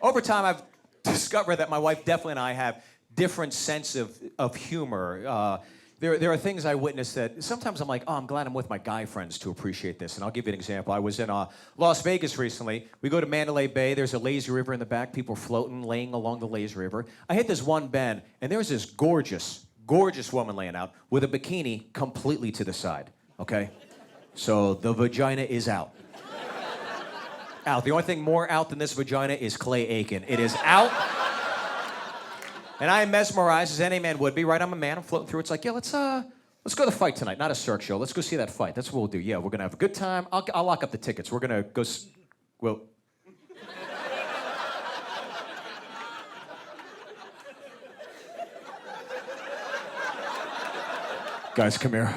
over time, I've discovered that my wife definitely and I have different sense of humor. There are things I witness that sometimes I'm like, oh, I'm glad I'm with my guy friends to appreciate this. And I'll give you an example. I was in Las Vegas recently. We go to Mandalay Bay. There's a lazy river in the back. People floating, laying along the lazy river. I hit this one bend, and there's this gorgeous woman laying out with a bikini completely to the side, okay? So the vagina is out. Out. The only thing more out than this vagina is Clay Aiken. It is out. And I am mesmerized, as any man would be, right? I'm a man, I'm floating through. It's like, yeah, let's go to the fight tonight, not a Cirque show. Let's go see that fight. That's what we'll do. Yeah, we're gonna have a good time. I'll lock up the tickets. We're gonna go, well. Guys, come here.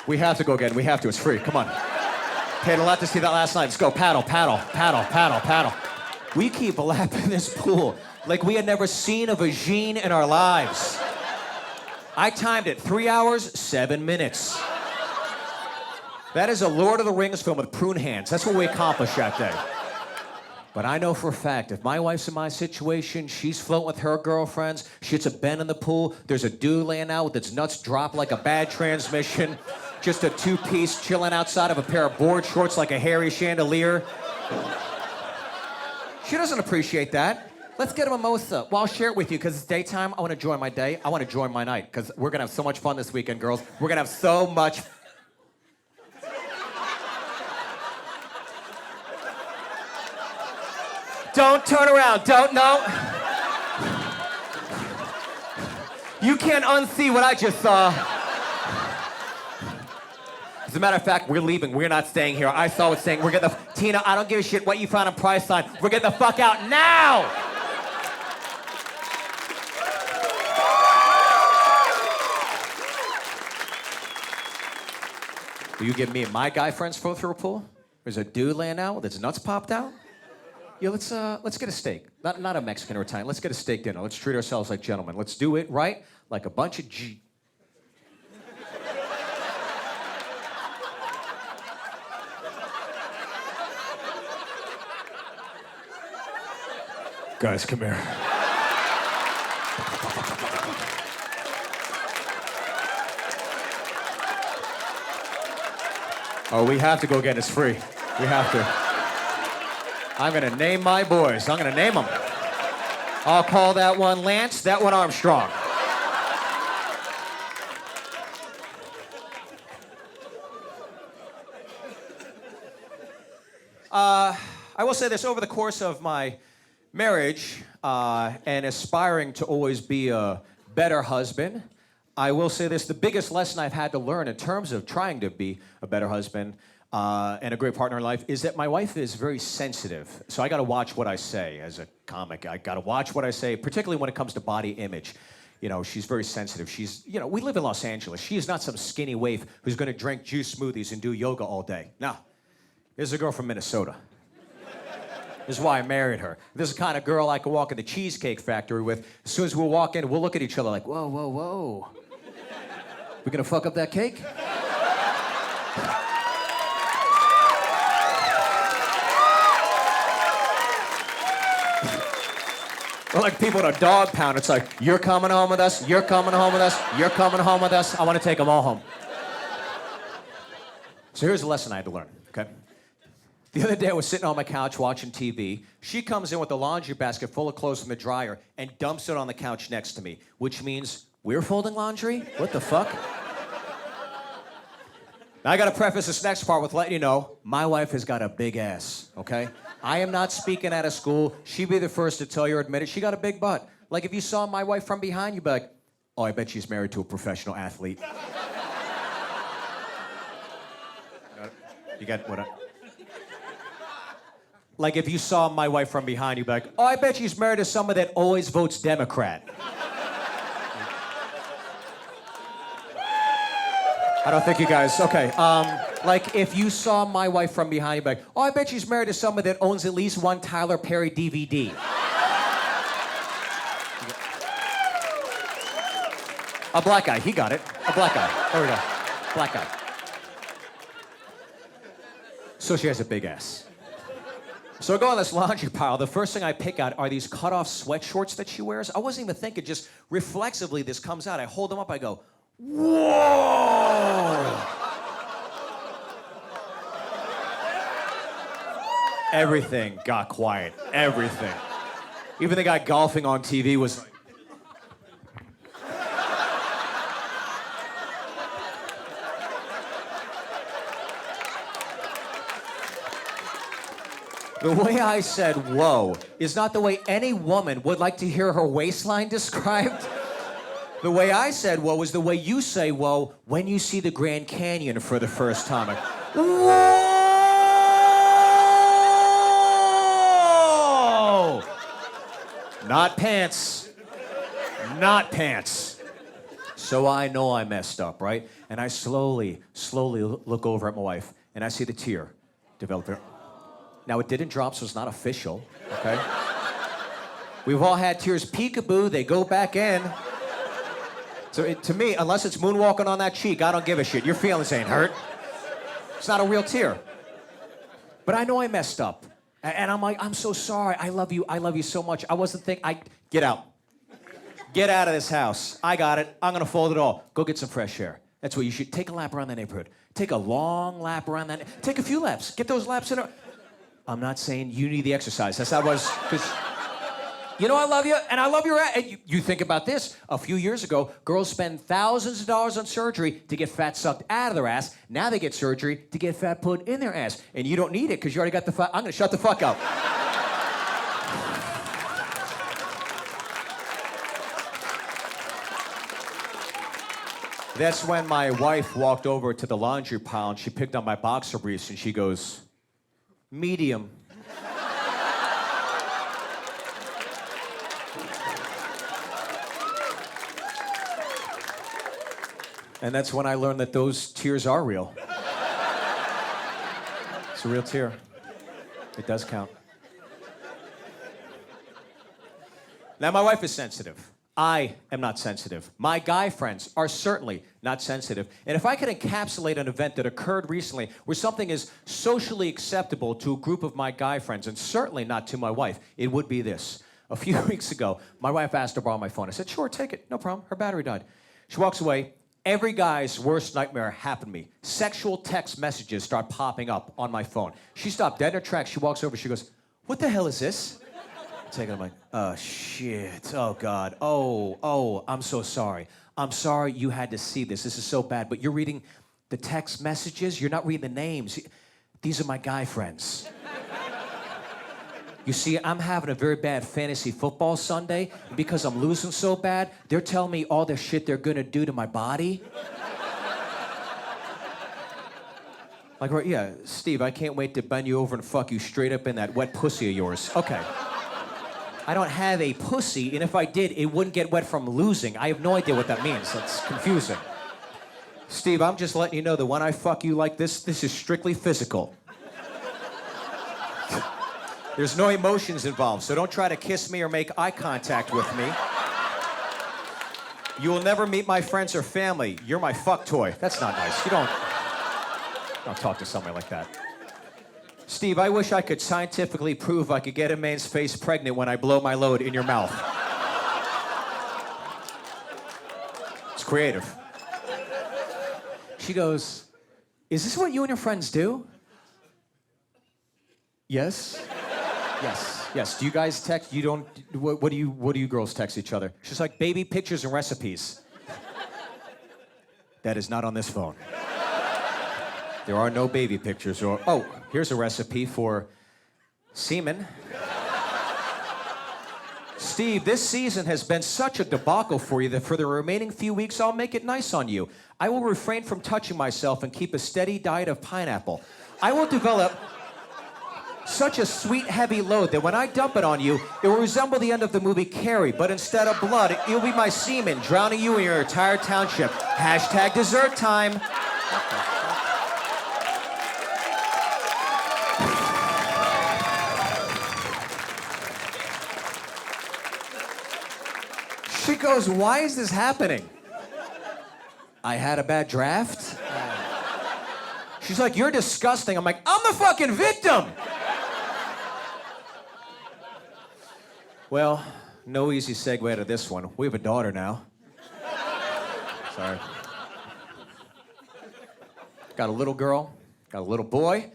We have to go again. We have to. It's free. Come on. Paid a lot to see that last night. Let's go. Paddle, paddle, paddle, paddle, paddle. We keep lapping this pool like we had never seen a vagine in our lives. I timed it. 3 hours, 7 minutes. That is a Lord of the Rings film with prune hands. That's what we accomplished that day. But I know for a fact, if my wife's in my situation, she's floating with her girlfriends, she hits a bend in the pool, there's a dude laying out with its nuts dropped like a bad transmission, just a two-piece chilling outside of a pair of board shorts like a hairy chandelier. She doesn't appreciate that. Let's get a mimosa. Well, I'll share it with you because it's daytime. I want to enjoy my day. I want to enjoy my night because we're going to have so much fun this weekend, girls. We're going to have so much Don't turn around. Don't, no. You can't unsee what I just saw. As a matter of fact, we're leaving. We're not staying here. I saw what's saying. We're getting the... Tina, I don't give a shit what you found on Priceline. We're getting the fuck out now! Will you give me and my guy friends float through a pool? There's a dude laying out with his nuts popped out? Yeah, let's get a steak. Not a Mexican or Italian. Let's get a steak dinner. Let's treat ourselves like gentlemen. Let's do it right, like a bunch of Guys, come here. Oh, we have to go again. It's free. We have to. I'm gonna name my boys. I'm gonna name them. I'll call that one Lance, that one Armstrong. I will say this, over the course of my marriage and aspiring to always be a better husband, I will say this, the biggest lesson I've had to learn in terms of trying to be a better husband and a great partner in life is that my wife is very sensitive. So I gotta watch what I say as a comic. I gotta watch what I say, particularly when it comes to body image. You know, she's very sensitive. She's, you know, we live in Los Angeles. She is not some skinny waif who's gonna drink juice smoothies and do yoga all day. No, this is a girl from Minnesota. This is why I married her. This is the kind of girl I could walk in the Cheesecake Factory with. As soon as we'll walk in, we'll look at each other like, whoa, whoa, whoa. We gonna fuck up that cake? We're like people in a dog pound. It's like, you're coming home with us, you're coming home with us, you're coming home with us. I want to take them all home. So here's a lesson I had to learn, okay? The other day I was sitting on my couch watching TV. She comes in with a laundry basket full of clothes from the dryer and dumps it on the couch next to me, which means we're folding laundry? What the fuck? Now I gotta preface this next part with letting you know, my wife has got a big ass, okay? I am not speaking out of school. She'd be the first to tell you or admit it. She got a big butt. Like if you saw my wife from behind, you'd be like, oh, I bet she's married to a professional athlete. You got what? Like if you saw my wife from behind, you'd be like, oh, I bet she's married to someone that always votes Democrat. I don't think you guys, okay. Like if you saw my wife from behind, you'd be like, oh, I bet she's married to someone that owns at least one Tyler Perry DVD. A black guy, he got it. A black guy, there we go. Black guy. So she has a big ass. So I go on this laundry pile. The first thing I pick out are these cut-off sweat shorts that she wears. I wasn't even thinking, just reflexively this comes out. I hold them up, I go, whoa! Everything got quiet. Everything. Even the guy golfing on TV was like, the way I said whoa is not the way any woman would like to hear her waistline described. The way I said whoa is the way you say whoa when you see the Grand Canyon for the first time. Like, whoa! Not pants. Not pants. So I know I messed up, right? And I slowly look over at my wife, and I see the tear develop there. Now, it didn't drop, so it's not official, okay? We've all had tears. Peekaboo, they go back in. So to me, unless it's moonwalking on that cheek, I don't give a shit. Your feelings ain't hurt. It's not a real tear. But I know I messed up. And I'm like, I'm so sorry. I love you so much. I wasn't thinking, get out. Get out of this house. I got it. I'm gonna fold it all. Go get some fresh air. That's what you should. Take a lap around the neighborhood. Take a long lap around that. Take a few laps. Get those laps in. I'm not saying you need the exercise. That's how I was, because you know I love you, and I love your ass. And you think about this. A few years ago, girls spend thousands of dollars on surgery to get fat sucked out of their ass. Now they get surgery to get fat put in their ass. And you don't need it because you already got the fat. I'm going to shut the fuck up. That's when my wife walked over to the laundry pile and she picked up my boxer briefs and she goes, medium. And that's when I learned that those tears are real. It's a real tear. It does count. Now, my wife is sensitive. I am not sensitive. My guy friends are certainly not sensitive. And if I could encapsulate an event that occurred recently where something is socially acceptable to a group of my guy friends, and certainly not to my wife, it would be this. A few weeks ago, my wife asked to borrow my phone. I said, sure, take it. No problem. Her battery died. She walks away. Every guy's worst nightmare happened to me. Sexual text messages start popping up on my phone. She stopped dead in her tracks. She walks over. She goes, what the hell is this? I'm like, oh, shit. Oh, God. Oh, I'm so sorry. I'm sorry you had to see this. This is so bad. But you're reading the text messages. You're not reading the names. These are my guy friends. You see, I'm having a very bad fantasy football Sunday. And because I'm losing so bad, they're telling me all the shit they're going to do to my body. Like, yeah, Steve, I can't wait to bend you over and fuck you straight up in that wet pussy of yours. Okay. I don't have a pussy, and if I did, it wouldn't get wet from losing. I have no idea what that means. That's confusing. Steve, I'm just letting you know that when I fuck you like this is strictly physical. There's no emotions involved, so don't try to kiss me or make eye contact with me. You will never meet my friends or family. You're my fuck toy. That's not nice. You don't talk to somebody like that. Steve, I wish I could scientifically prove I could get a man's face pregnant when I blow my load in your mouth. It's creative. She goes, is this what you and your friends do? Yes. Yes. Do you guys text? You don't. What do you girls text each other? She's like, baby pictures and recipes. That is not on this phone. There are no baby pictures or, oh, here's a recipe for semen. Steve, this season has been such a debacle for you that for the remaining few weeks, I'll make it nice on you. I will refrain from touching myself and keep a steady diet of pineapple. I will develop such a sweet, heavy load that when I dump it on you, it will resemble the end of the movie Carrie, but instead of blood, it'll be my semen drowning you in your entire township. Hashtag dessert time. She goes, why is this happening? I had a bad draft? She's like, you're disgusting. I'm like, I'm the fucking victim. Well, no easy segue to this one. We have a daughter now. Sorry. Got a little girl, got a little boy.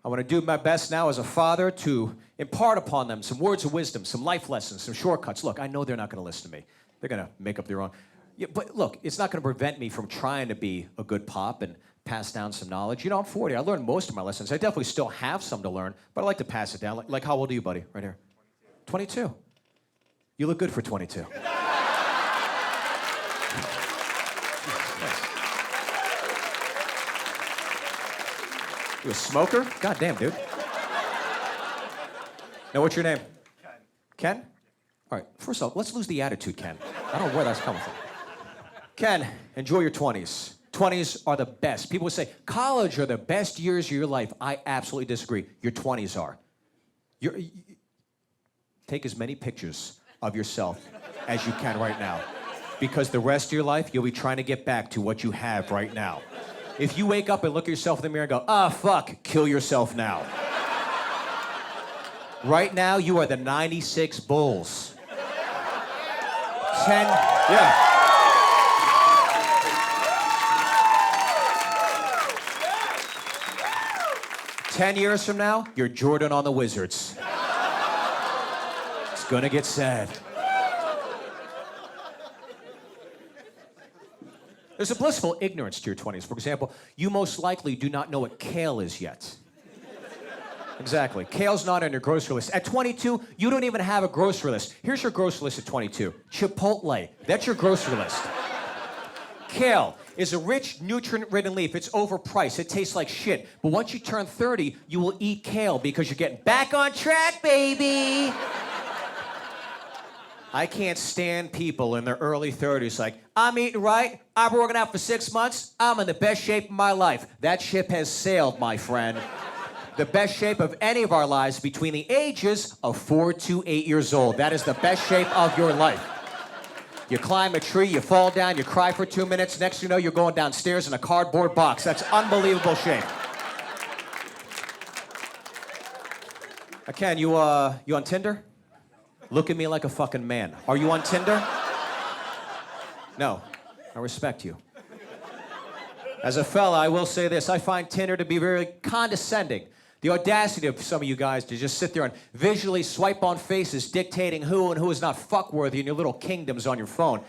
I want to do my best now as a father to impart upon them some words of wisdom, some life lessons, some shortcuts. Look, I know they're not going to listen to me. They're going to make up their own. Yeah, but look, it's not going to prevent me from trying to be a good pop and pass down some knowledge. You know, I'm 40. I learned most of my lessons. I definitely still have some to learn, but I like to pass it down. Like how old are you, buddy? Right here. 22. You look good for 22. You a smoker? God damn, dude. Now, what's your name? Ken. Ken? All right, first off, let's lose the attitude, Ken. I don't know where that's coming from. Ken, enjoy your 20s. 20s are the best. People would say, college are the best years of your life. I absolutely disagree. Your 20s are. Take as many pictures of yourself as you can right now. Because the rest of your life, you'll be trying to get back to what you have right now. If you wake up and look at yourself in the mirror and go, ah, fuck, kill yourself now. Right now, you are the 96 Bulls. 10, yeah. "10 years from now, you're Jordan on the Wizards." It's gonna get sad. There's a blissful ignorance to your 20s. For example, you most likely do not know what kale is yet. Exactly. Kale's not on your grocery list. At 22, you don't even have a grocery list. Here's your grocery list at 22. Chipotle. That's your grocery list. Kale is a rich, nutrient-ridden leaf. It's overpriced. It tastes like shit. But once you turn 30, you will eat kale because you're getting back on track, baby. I can't stand people in their early 30s like, I'm eating right, I'm working out for 6 months, I'm in the best shape of my life. That ship has sailed, my friend. The best shape of any of our lives between the ages of 4 to 8 years old. That is the best shape of your life. You climb a tree, you fall down, you cry for 2 minutes, next thing you know, you're going downstairs in a cardboard box. That's unbelievable shape. Ken, you on Tinder? Look at me like a fucking man. Are you on Tinder? No. I respect you. As a fella, I will say this. I find Tinder to be very condescending. The audacity of some of you guys to just sit there and visually swipe on faces dictating who and who is not fuckworthy in your little kingdoms on your phone.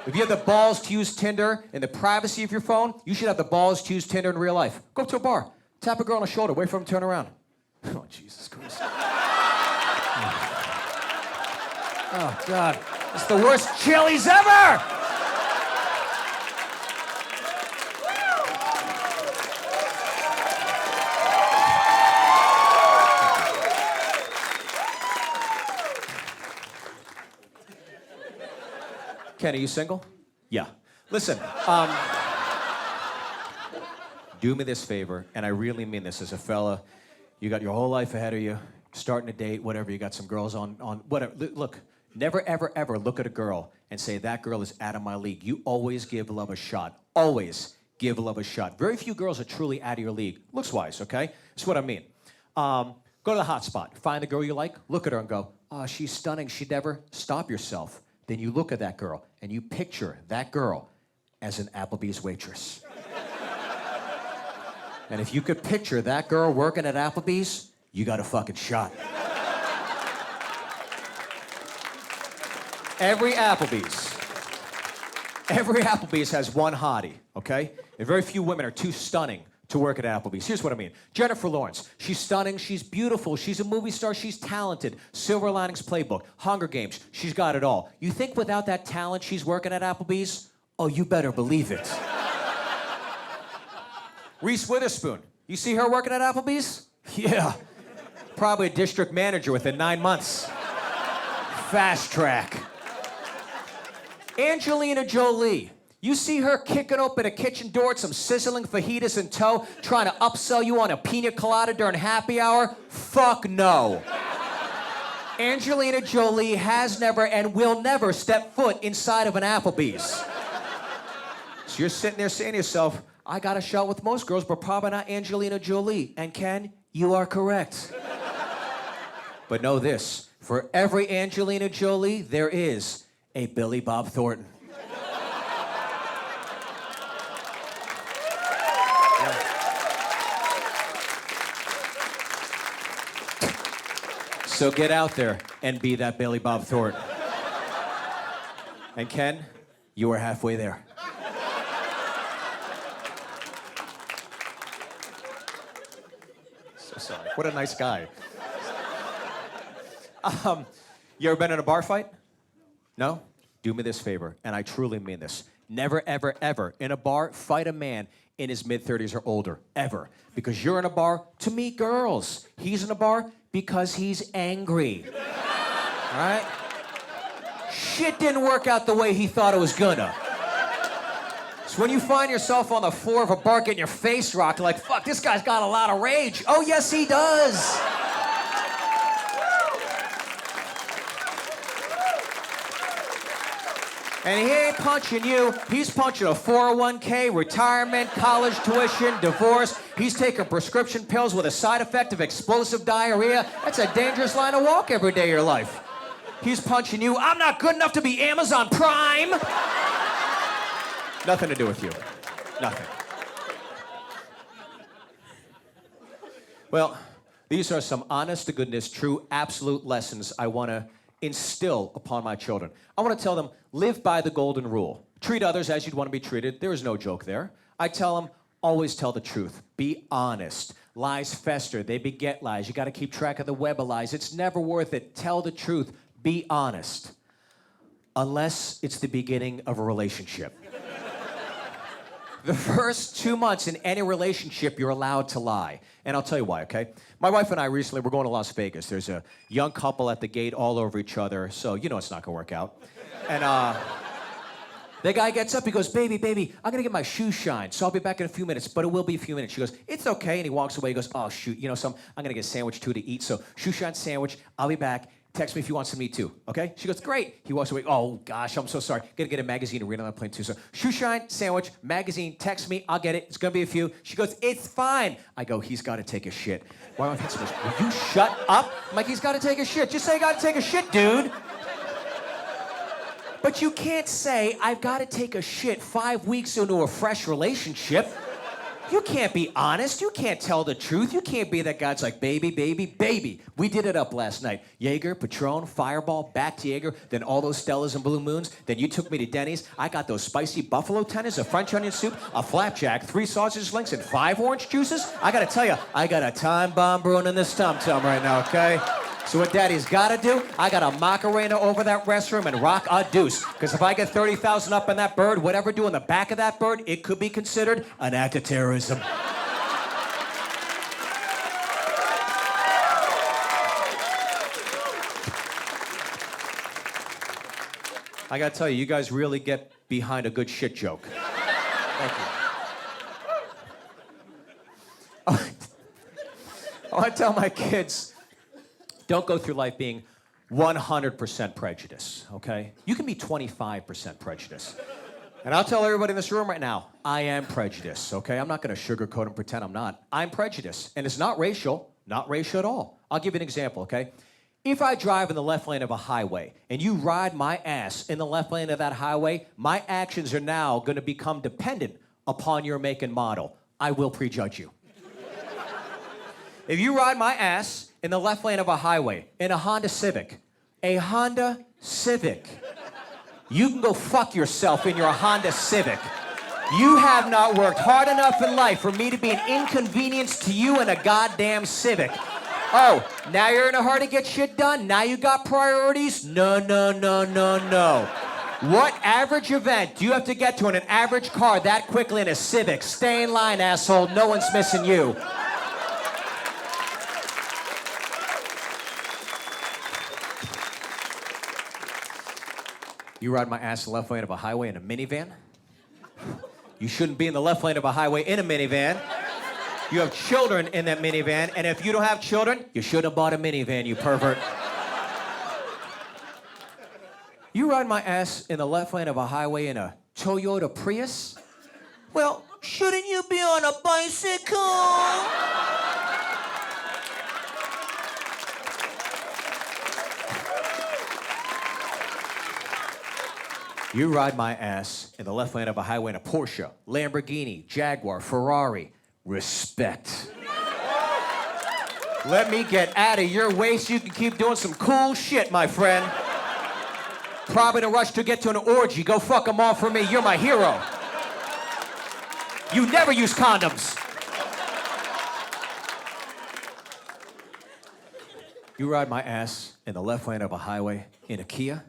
If you have the balls to use Tinder in the privacy of your phone, you should have the balls to use Tinder in real life. Go up to a bar. Tap a girl on the shoulder. Wait for him to turn around. Oh, Jesus Christ. Oh, God. It's the worst Chili's ever! Ken, are you single? Yeah. Listen, do me this favor, and I really mean this as a fella. You got your whole life ahead of you, starting a date, whatever. You got some girls on whatever. Look. Never, ever, ever look at a girl and say, that girl is out of my league. You always give love a shot. Always give love a shot. Very few girls are truly out of your league, looks-wise, okay? That's what I mean. Go to the hot spot. Find the girl you like, look at her and go, oh, she's stunning. She'd never stop yourself. Then you look at that girl and you picture that girl as an Applebee's waitress. And if you could picture that girl working at Applebee's, you got a fucking shot. Every Applebee's has one hottie, okay? And very few women are too stunning to work at Applebee's. Here's what I mean. Jennifer Lawrence, she's stunning, she's beautiful, she's a movie star, she's talented. Silver Linings Playbook, Hunger Games, she's got it all. You think without that talent she's working at Applebee's? Oh, you better believe it. Reese Witherspoon, you see her working at Applebee's? Yeah. Probably a district manager within 9 months. Fast track. Angelina Jolie. You see her kicking open a kitchen door with some sizzling fajitas in tow, trying to upsell you on a pina colada during happy hour? Fuck no. Angelina Jolie has never and will never step foot inside of an Applebee's. So you're sitting there saying to yourself, I got a shot with most girls, but probably not Angelina Jolie. And Ken, you are correct. But know this, for every Angelina Jolie, there is a Billy Bob Thornton. So get out there and be that Billy Bob Thornton. And Ken, you are halfway there. So sorry. What a nice guy. You ever been in a bar fight? No? Do me this favor, and I truly mean this. Never, ever, ever in a bar fight a man in his mid-30s or older, ever. Because you're in a bar to meet girls. He's in a bar because he's angry. All right? Shit didn't work out the way he thought it was gonna. So when you find yourself on the floor of a bar getting your face rocked, like, fuck, this guy's got a lot of rage. Oh, yes, he does. And he ain't punching you. He's punching a 401k, retirement, college tuition, divorce. He's taking prescription pills with a side effect of explosive diarrhea. That's a dangerous line to walk every day of your life. He's punching you. I'm not good enough to be Amazon Prime. Nothing to do with you. Nothing. Well, these are some honest to goodness, true, absolute lessons I want to instill upon my children. I want to tell them, live by the golden rule. Treat others as you'd want to be treated. There is no joke there. I tell them, always tell the truth. Be honest. Lies fester. They beget lies. You got to keep track of the web of lies. It's never worth it. Tell the truth. Be honest. Unless it's the beginning of a relationship. The first 2 months in any relationship, you're allowed to lie. And I'll tell you why, okay? My wife and I recently, we're going to Las Vegas. There's a young couple at the gate all over each other, so you know it's not going to work out. And the guy gets up, he goes, baby, I'm going to get my shoes shined, so I'll be back in a few minutes, but it will be a few minutes. She goes, it's okay, and he walks away. He goes, oh, shoot, you know something? I'm going to get a sandwich, too, to eat, so shoe shine sandwich, I'll be back. Text me if you want some meat too, okay? She goes, great. He walks away. Oh, gosh, I'm so sorry. Gonna get a magazine to read on that plane too. So, shoe shine, sandwich, magazine, text me. I'll get it. It's gonna be a few. She goes, it's fine. I go, he's gotta take a shit. My wife hits me, will you shut up? I'm like, he's gotta take a shit. Just say you gotta take a shit, dude. But you can't say, I've gotta take a shit 5 weeks into a fresh relationship. You can't be honest. You can't tell the truth. You can't be that guy that's like, baby. We did it up last night. Jaeger, Patron, Fireball, back to Jaeger, then all those Stellas and Blue Moons. Then you took me to Denny's. I got those spicy buffalo tenders, a French onion soup, a flapjack, 3 sausage links, and 5 orange juices. I gotta tell you, I got a time bomb brewing in this tum-tum right now, okay? So what Daddy's gotta do, I got a Macarena over that restroom and rock a deuce. Because if I get 30,000 up on that bird, whatever do in the back of that bird, it could be considered an act of terrorism. I gotta tell you, you guys really get behind a good shit joke. Thank you. I want to tell my kids, don't go through life being 100% prejudice, okay? You can be 25% prejudice. And I'll tell everybody in this room right now, I am prejudiced, okay? I'm not gonna sugarcoat and pretend I'm not. I'm prejudiced, and it's not racial at all. I'll give you an example, okay? If I drive in the left lane of a highway and you ride my ass in the left lane of that highway, my actions are now gonna become dependent upon your make and model. I will prejudge you. If you ride my ass in the left lane of a highway in a Honda Civic, you can go fuck yourself in your Honda Civic. You have not worked hard enough in life for me to be an inconvenience to you in a goddamn Civic. Oh, now you're in a hurry to get shit done? Now you got priorities? No. What average event do you have to get to in an average car that quickly in a Civic? Stay in line, asshole. No one's missing you. You ride my ass in the left lane of a highway in a minivan? You shouldn't be in the left lane of a highway in a minivan. You have children in that minivan, and if you don't have children, you should have bought a minivan, you pervert. You ride my ass in the left lane of a highway in a Toyota Prius? Well, shouldn't you be on a bicycle? You ride my ass in the left lane of a highway in a Porsche, Lamborghini, Jaguar, Ferrari. Respect. Let me get out of your way so you can keep doing some cool shit, my friend. Probably in a rush to get to an orgy. Go fuck them all for me. You're my hero. You never use condoms. You ride my ass in the left lane of a highway in a Kia.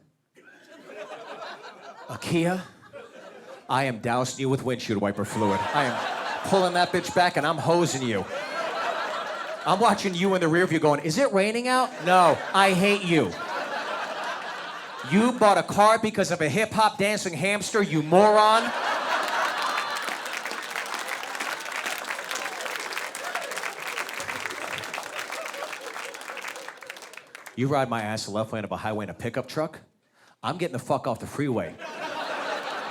A Kia? I am dousing you with windshield wiper fluid. I am pulling that bitch back and I'm hosing you. I'm watching you in the rear view going, is it raining out? No, I hate you. You bought a car because of a hip-hop dancing hamster, you moron. You ride my ass the left lane of a highway in a pickup truck, I'm getting the fuck off the freeway.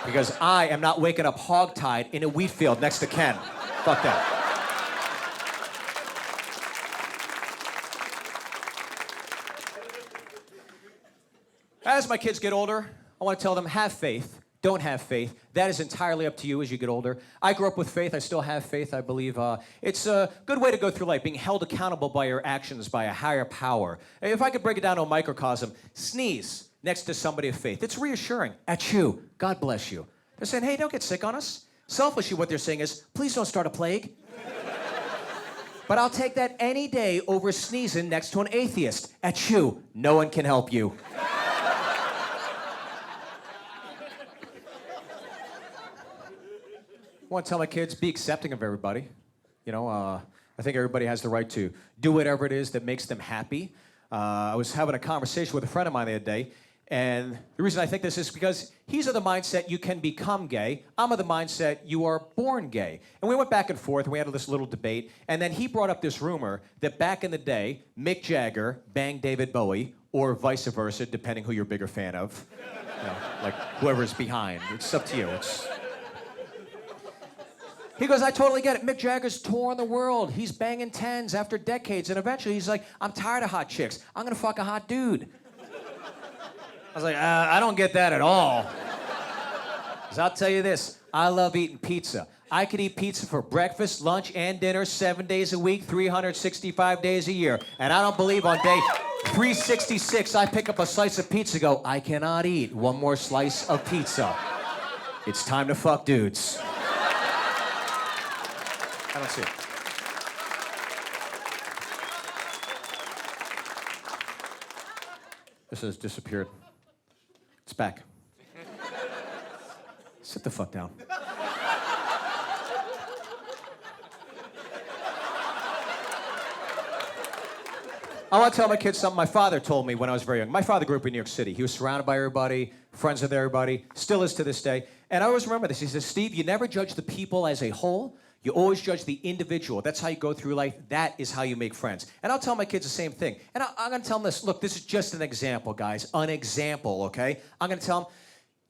Because I am not waking up hogtied in a wheat field next to Ken. Fuck that. As my kids get older, I want to tell them, have faith. Don't have faith. That is entirely up to you as you get older. I grew up with faith. I still have faith. I believe it's a good way to go through life, being held accountable by your actions by a higher power. If I could break it down to a microcosm, sneeze next to somebody of faith. It's reassuring. Achoo. God bless you. They're saying, hey, don't get sick on us. Selfishly, what they're saying is, please don't start a plague. But I'll take that any day over sneezing next to an atheist. Achoo. No one can help you. I want to tell my kids, be accepting of everybody. You know, I think everybody has the right to do whatever it is that makes them happy. I was having a conversation with a friend of mine the other day, and the reason I think this is because he's of the mindset you can become gay. I'm of the mindset you are born gay. And we went back and forth, and we had this little debate, and then he brought up this rumor that back in the day, Mick Jagger banged David Bowie, or vice versa, depending who you're a bigger fan of. You know, like whoever's behind. It's up to you. He goes, I totally get it. Mick Jagger's touring the world. He's banging tens after decades. And eventually he's like, I'm tired of hot chicks. I'm going to fuck a hot dude. I was like, I don't get that at all. Because I'll tell you this. I love eating pizza. I could eat pizza for breakfast, lunch, and dinner 7 days a week, 365 days a year. And I don't believe on day 366 I pick up a slice of pizza and go, I cannot eat one more slice of pizza. It's time to fuck dudes. I don't see it. This has disappeared. It's back. Sit the fuck down. I want to tell my kids something my father told me when I was very young. My father grew up in New York City. He was surrounded by everybody, friends with everybody, still is to this day. And I always remember this. He says, Steve, you never judge the people as a whole. You always judge the individual. That's how you go through life. That is how you make friends. And I'll tell my kids the same thing. And I'm going to tell them this. Look, this is just an example, guys. An example, okay? I'm going to tell them,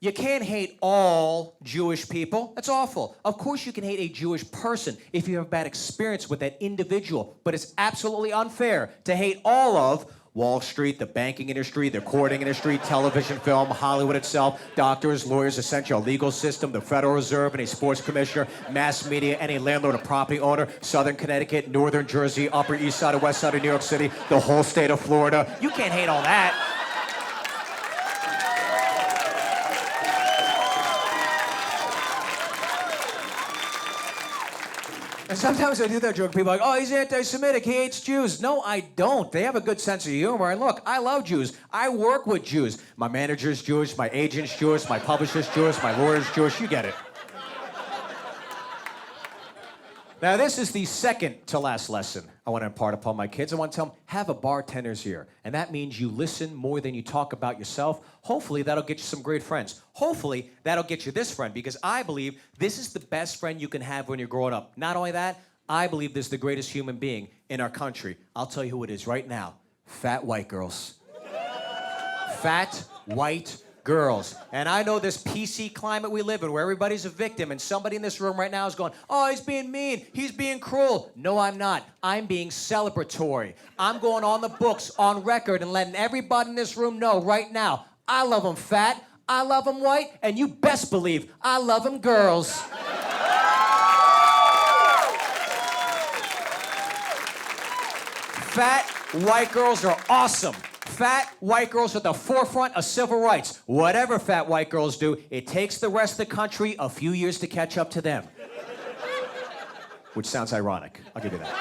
you can't hate all Jewish people. That's awful. Of course you can hate a Jewish person if you have a bad experience with that individual. But it's absolutely unfair to hate all of Wall Street, the banking industry, the courting industry, television, film, Hollywood itself, doctors, lawyers, essential legal system, the Federal Reserve, any sports commissioner, mass media, any landlord or property owner, Southern Connecticut, Northern Jersey, Upper East Side or West Side of New York City, the whole state of Florida. You can't hate all that. And sometimes I do that joke. People are like, oh, he's anti-Semitic. He hates Jews. No, I don't. They have a good sense of humor. And look, I love Jews. I work with Jews. My manager's Jewish. My agent's Jewish. My publisher's Jewish. My lawyer's Jewish. You get it. Now, this is the second to last lesson I want to impart upon my kids. I want to tell them, have a bartender's ear. And that means you listen more than you talk about yourself. Hopefully, that'll get you some great friends. Hopefully, that'll get you this friend, because I believe this is the best friend you can have when you're growing up. Not only that, I believe this is the greatest human being in our country. I'll tell you who it is right now. Fat white girls. Fat white girls. And I know this PC climate we live in where everybody's a victim and somebody in this room right now is going, oh, he's being mean, he's being cruel. No, I'm not. I'm being celebratory. I'm going on the books, on record, and letting everybody in this room know right now, I love them fat, I love them white, and you best believe I love them girls. Fat white girls are awesome. Fat white girls are at the forefront of civil rights. Whatever fat white girls do, it takes the rest of the country a few years to catch up to them. Which sounds ironic. I'll give you that.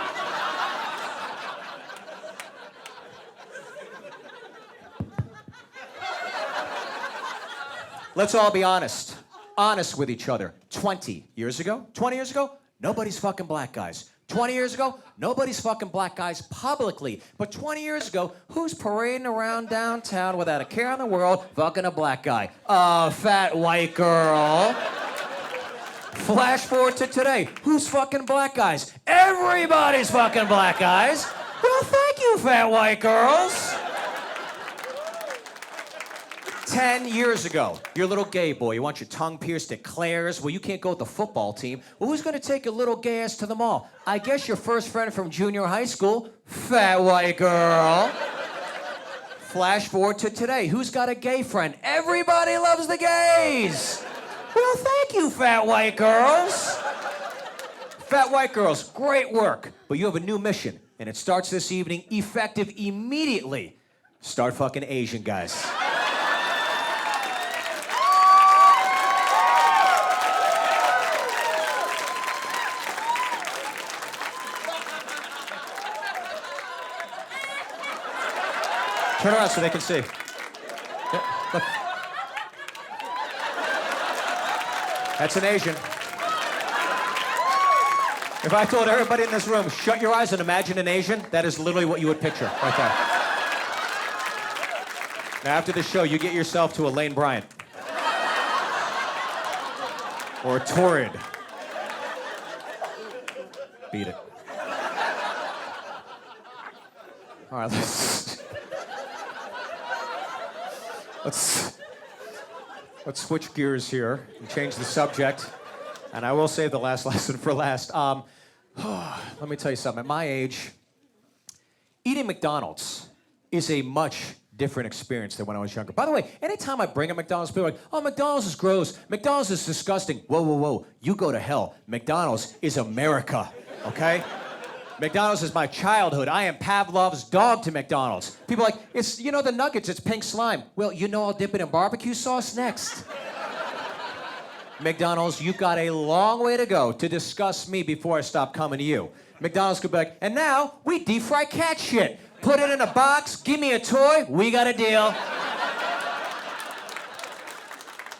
Let's all be honest. Honest with each other. 20 years ago, nobody's fucking black guys. 20 years ago, nobody's fucking black guys publicly. But 20 years ago, who's parading around downtown without a care in the world fucking a black guy? A fat white girl. Flash forward to today. Who's fucking black guys? Everybody's fucking black guys. Well, thank you, fat white girls. 10 years ago, you're a little gay boy. You want your tongue pierced at Claire's. Well, you can't go with the football team. Well, who's going to take your little gay ass to the mall? I guess your first friend from junior high school, fat white girl. Flash forward to today. Who's got a gay friend? Everybody loves the gays. Well, thank you, fat white girls. Fat white girls, great work. But you have a new mission, and it starts this evening, effective immediately. Start fucking Asian guys. Turn around so they can see. Yeah, look. That's an Asian. If I told everybody in this room, shut your eyes and imagine an Asian, that is literally what you would picture right there. Now, after the show, you get yourself to a Lane Bryant. Or a Torrid. Beat it. All right, let's switch gears here and change the subject. And I will save the last lesson for last. Let me tell you something. At my age, eating McDonald's is a much different experience than when I was younger. By the way, anytime I bring a McDonald's, people are like, oh, McDonald's is gross. McDonald's is disgusting. Whoa, whoa, whoa. You go to hell. McDonald's is America, okay? McDonald's is my childhood. I am Pavlov's dog to McDonald's. People are like, it's, you know, the nuggets, it's pink slime. Well, you know I'll dip it in barbecue sauce next. McDonald's, you've got a long way to go to discuss me before I stop coming to you. McDonald's could be like, and now we deep fry cat shit. Put it in a box, give me a toy, we got a deal.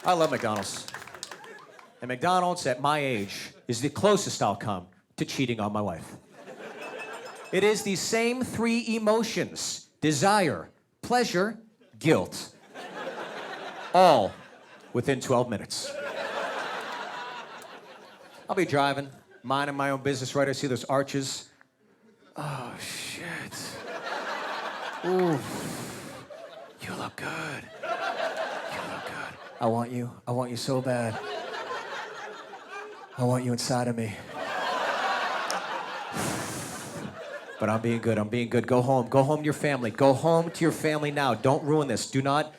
I love McDonald's. And McDonald's at my age is the closest I'll come to cheating on my wife. It is the same three emotions: desire, pleasure, guilt. All within 12 minutes. I'll be driving, minding my own business, right? I see those arches. Oh, shit. Ooh. You look good. You look good. I want you so bad. I want you inside of me. But I'm being good. Go home to your family. Go home to your family now. Don't ruin this. Do not.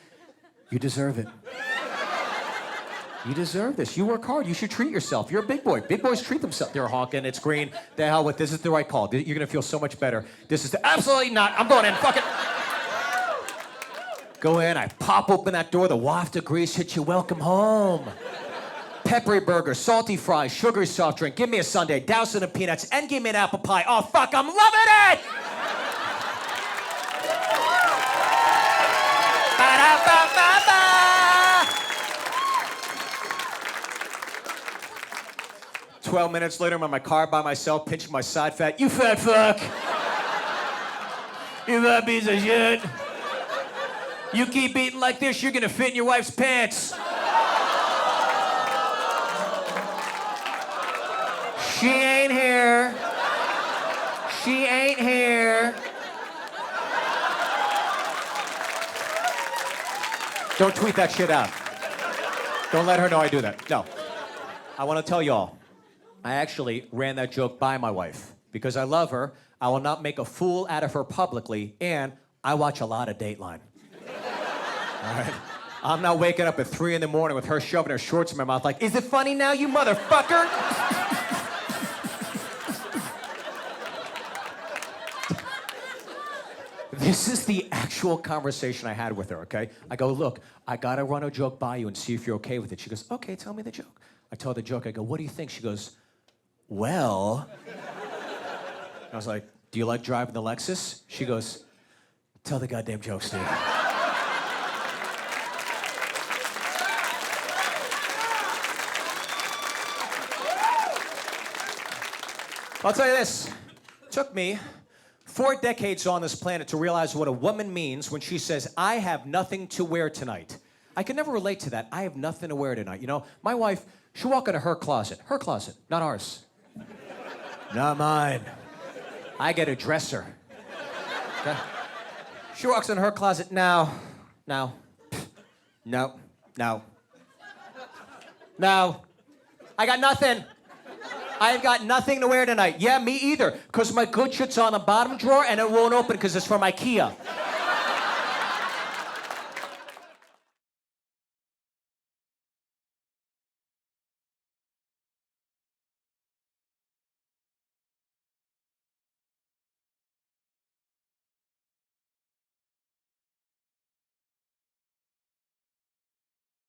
You deserve it. You deserve this. You work hard. You should treat yourself. You're a big boy. Big boys treat themselves. They're honking. It's green. The hell with this. Is the right call. You're going to feel so much better. This is absolutely not. I'm going in. Fuck it. Go in. I pop open that door. The waft of grease hits you. Welcome home. Peppery burger, salty fries, sugary soft drink. Give me a sundae, douse it in peanuts, and give me an apple pie. Oh, fuck, I'm loving it! 12 minutes later, I'm in my car by myself, pinching my side fat. You fat fuck! You fat piece of shit! You keep eating like this, you're gonna fit in your wife's pants. She ain't here. She ain't here. Don't tweet that shit out. Don't let her know I do that. No. I want to tell y'all, I actually ran that joke by my wife. Because I love her, I will not make a fool out of her publicly, and I watch a lot of Dateline. All right? I'm not waking up at 3 in the morning with her shoving her shorts in my mouth like, is it funny now, you motherfucker? This is the actual conversation I had with her, okay? I go, look, I gotta run a joke by you and see if you're okay with it. She goes, okay, tell me the joke. I tell her the joke, I go, what do you think? She goes, well... I was like, do you like driving the Lexus? She goes, tell the goddamn joke, Steve. I'll tell you this. It took me 4 decades on this planet to realize what a woman means when she says, I have nothing to wear tonight. I can never relate to that. I have nothing to wear tonight. You know, my wife, she'll walk into her closet, not ours. Not mine. I get a dresser. Okay? She walks in her closet, no. I got nothing. I've got nothing to wear tonight. Yeah, me either. Because my good shit's on the bottom drawer and it won't open because it's from IKEA.